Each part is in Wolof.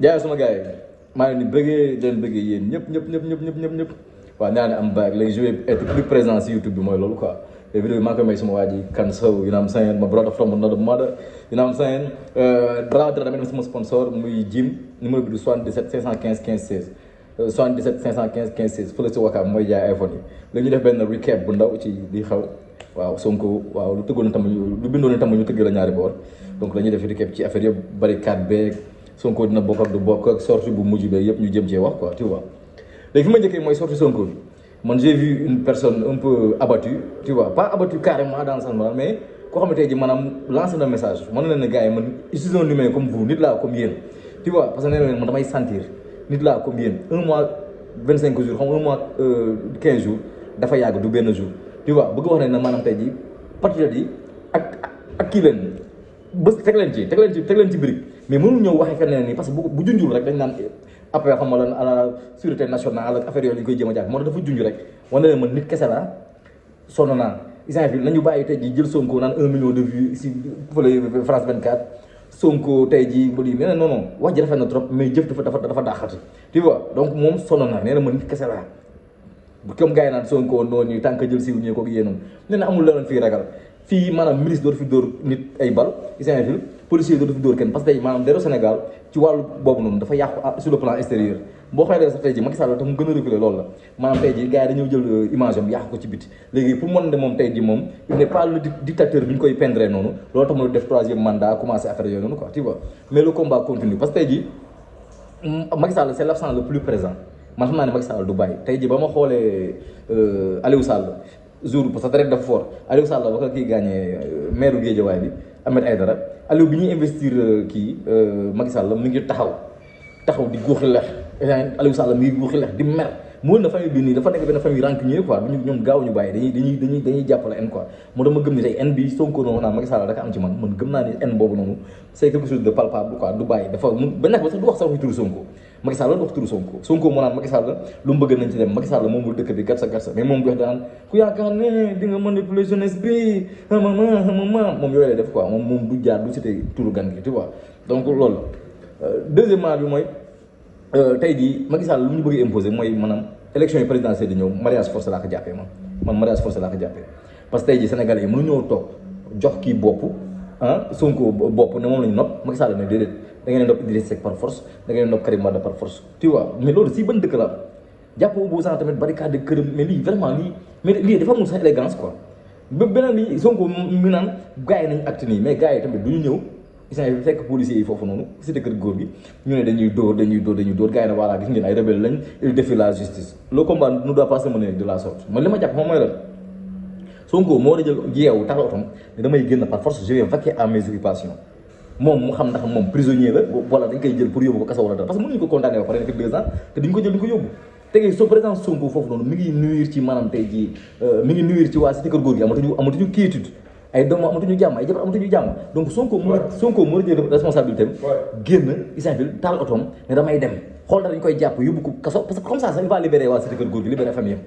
jaay sama gars yi maa ngi leen di bëggee leen bëggee yéen ñëpp waaw nee naa ne am baag léegi je vais être plus présent si YouTube bi mooy loolu quoi te vidéo bi maa ngi koy may sama waa ji kan sow you know what I'm saying my brother from another mother you know what I'm saying balaa dara damay dem sama sponsor muy Jim numéro bi du 77 515 15 16 77 515 15 16 fële si Wakaam mooy jaay iPhone yi léegi ñu def benn recap bu ndaw ci di xaw waaw Sonko waaw lu tëggoon tam lu bindoon tam ñu tëgg la ñaari boor donc la ñuy def recap ci affaire yëpp barricade beeg Sonko dina bokk ak du bokk ak sortie bu mujj beeg yëpp ñu jëm cee wax quoi tu vois léegi fi ma njëkkee mooy sortie Sonko bi man j'ai vu une personne un peu abattue tu vois pas abattue carrément dans le sens moral mais koo xam ne tey jii maanaam lancé na message mën na ne gars yi man je suis un humain comme vous nit laa comme yéen tu vois parce que nee na leen man damay sentir nit laa comme yéen un mois 25 jours xam nga un mois 15 jours dafa yàgg du benn jour tu vois bëgg wax ne na maanaam tey jii patriote yi ak kii leen bés teg leen ci brique mais mënul ñëw waxee feneen nii parce que bu junjul rek dañ naan après xam nga lan à la sûreté nationale ak affaire yooyu ñu koy jéem a jàpp moo tax dafa junj rek wane ne man nit kese la sonn naa isaan fi nañu bàyyi tey jii jël Sonko naan 1 million de vues ici fële France 24 Sonko tey jii ba lii nee na non wax ji rafet na trop mais jëf dafa daaxati tu vois donc moom sonn naa nee na man nit kese la comme gars yi naan Sonko noonu nii tant que jël siw ñee ko yéenoon nee na amul leneen fii ragal fii maanaam ministre dootu fi dóor nit ay bal isaan fi policier dootu fi dóor kenn parce que tey maanaam dero Sénégal ci wàllu boobu noonu dafa yàqu sur le plan extérieur boo xoolee sax tey ji Macky Sall tax mu gën a reculer loolu la maanaam tey ji gars yi dañoo jël image am yàqu ko ci biti léegi pour mën ne moom tey ji moom il n'est pas le dictateur bi ñu koy peindre noonu loolu tax mu def 3e mandat commencé affaire yooyu noonu quoi tu vois mais le combat continue parce que tey ji Macky Sall c'est l'absent le plus présent man xam naa ne Macky Sall du bàyyi tey ji ba ma xoolee Aliou Sall jour parce que dara dafa fort Aliou Sall ba ko kii gagné maire Guédiawaye bi Ahmed Aïdara Aliou bi ñuy investir kii Macky Sall mi ngi taxaw di góoxi lex Aliou Sall mi ngi góoxi lex di mer mu na famille bi nii dafa nekk benn famille rancunier quoi ñoom gaaw ñu bàyyi dañuy jàppale en quoi moo tax ma gëm ni tey en bi Sonko noonu naan Macky Sall daka am ci man gëm naa ni en boobu noonu c'est quelque chose de palpable quoi du bàyyi dafa ba nekk ba sax du wax sax waxi turu Sonko Macky Sall du wax turu Sonko moo naan Macky Sall lu mu bëgg nañ ci dem Macky Sall moom bul dëkk bi gatsa mais moom du wax daan ku yaakaar ne di nga manipuler jeunesse bi moom yooyu lay def quoi moom du jaar du cité turu gan gi tu vois donc loolu deuxièmement bi mooy tey jii Macky Sall lu ñu bëgg imposer mooy maanaam élection yi présidentielle di ñëw mariage forcé laa ko jàppee man mariage forcé laa ko jàppee parce que tey jii Sénégalais yi mënuñoo toog jox kii bopp Sonko bopp ne moom lañu nopp Macky Sall ne déedéet da ngeen nopp Idrissa Seck par force da ngeen nopp Karim Wade par force tu vois mais loolu si ban dëkk la jàpp opposant tamit barricade këram mais lii vraiment lii dafa amul sax élégance quoi beneen lii Sonko mi naan gars yi nañ acte nii mais gars yi tamit du ñu ñëw isaan fekk policiers yi foofu noonu cité kër góor gi ñu ne dañuy dóor gars yi ne voilà gis ngeen ay rebelle lañ il défie la justice le combat ne doit pas se mener de la sorte man li ma jàpp moom mooy lan Sonko moo war a jël yeewu tax otom ne damay génn par force je vais vaquer à mes occupations moom mu xam ndax moom prisonnier la wala dañ koy jël pour yóbbu ko kaso wala dara parce que mënuñu ko condamné ba pare nekk 2 ans te duñ ko jël duñ ko yóbbu tegee so présence Sonko foofu noonu mi ngi nuire ci maanaam tey jii mi ngi nuire ci waa cité kër góor gi amatuñu quiétude ay doom amatuñu jàmm ay jabar amatuñu jàmm donc Sonko moo jël responsabilité am génn Isaïfil taal otoom ne damay dem xool dañ koy jàpp yóbbu ko kaso parce que comme ça il va libérer waa cité kër góor gi libérer famille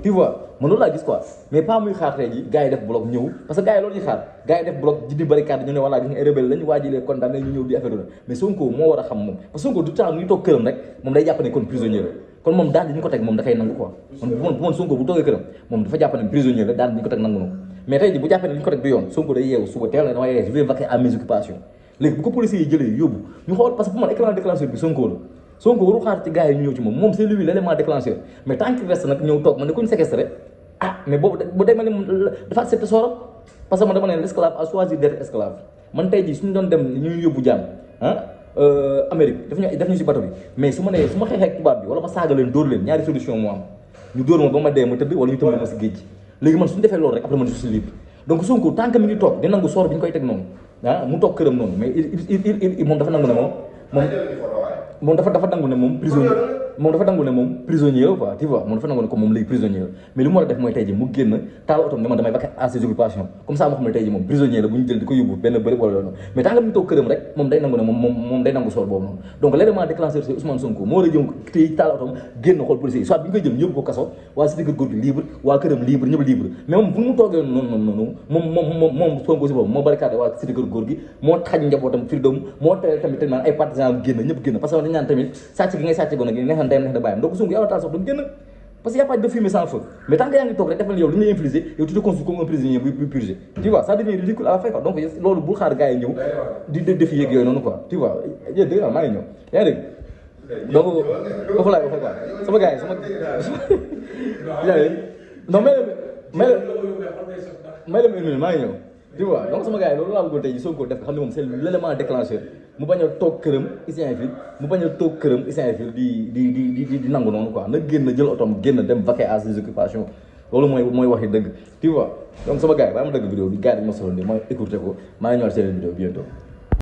tu vois man loolu laa gis quoi mais pas muy xaar tey ji gars yi def bloc ñëw parce que gars yi loolu ñuy xaar gars yi def bloc ji di barricade ñu ne voilà gis nga rebelle lañ waa ji lee condamné ñu ñëw di affaire la mais Sonko moo war a xam moom parce que Sonko du temps ñu toog këram rek moom day jàpp ne kon prisonnier la kon moom daal di ñu ko teg moom dafay nangu quoi man bu man Sonko bu toogee këram moom dafa jàpp ne prisonnier la daal di ñu ko teg nangu na mais tey ji bu jàppee ne ñu ko teg du yoon Sonko day yeewu suba teel na dama yeewu je vais vaquer à mes occupations léegi bu ko policiers yi jëlee yóbbu ñu xool parce que pour man élément déclencheur bi Sonko la Sonko waru xaar ci gars yi ñu ñëw ci moom c'est lui l'élément déclencheur mais tant qu'il reste nag ñëw toog man ne ko ñu séquestré mais boobu bu demee ni dafa accepté sooram parce que man dama ne l'esclave a choisi d'être esclave man tey ji suñu doon dem ñu yóbbu jaam Amérique daf ñu si bato bi mais su ma xeexee ak tubaab bi wala ma saaga leen dóor leen ñaari solution moo am ñu dóor ma ba ma dee ma tëdd wala ñu tëmbal ma si géej gi léegi man suñu defee loolu rek après man je suis libre donc Sonko tant que mi ngi toog di nangu soor bi ñu koy teg noonu mu toog këram noonu mais moom dafa nangu ne moom dafa nangu ne moom prisonnier moom dafa nangu ne moom prisonnier la quoi tu vois moom dafa nangu ne comme moom léegi prisonnier la mais li mu war a def mooy tey ji mu génn taal otom ne man damay vaquer à ses occupations comme ça moo xam ne tey ji moom prisonnier la bu ñu jël di ko yóbbu benn bërëb wala loolu mais tant que mu toog këram rek moom day nangu ne moom day nangu soor boobu noonu donc l'élément déclencheur c'est Ousmane Sonko moo war a jëm tey taal otom génn xool policier yi soit bi ñu koy jëm yóbbu ko kaso waa cité kër góor gi libre waa këram libre ñëpp libre mais moom bu mu toogee noonu moom Sonko si boobu moo barricade waa cité kër góor gi moo xañ njabootam freedom moo tere tamit naan ay partisans génn ñëpp génn parce que dañ naan tamit sàcc gi ngay sàcc gone gi neex na ndeyam neex na bàyyam donc Sonko yow taal sax du génn parce que y a pas de fumée sans feu mais tant que yaa ngi toog rek defal yow li ñu lay infliger yow tu te constitues comme un prisonnier buy purgé tu vois ça devient ridicule à la fin quoi donc loolu bul xaar gars yi ñëw di défi yeeg yooyu noonu quoi tu vois yéen dëgg naa maa ngi ñëw yaa ngi dégg donc foofu laay waxee quoi sama gars yi sama yaa ngi non may la une minute maa ngi ñëw tu vois donc sama gars yi loolu laa bëggoon tey Sonko def xam ne moom c'est l'élément déclencheur mu bañ a toog këram Issaoui Fil mu bañ a toog këram Issaoui Fil di nangu noonu quoi na génn jël otom génn dem vaquer à ses occupations loolu mooy waxi dëgg tu vois donc sama gars yi baa ma dëgg vidéo bi gars yi ma solo ni mooy écouté ko maa ngi ñëwaat seen vidéo bientôt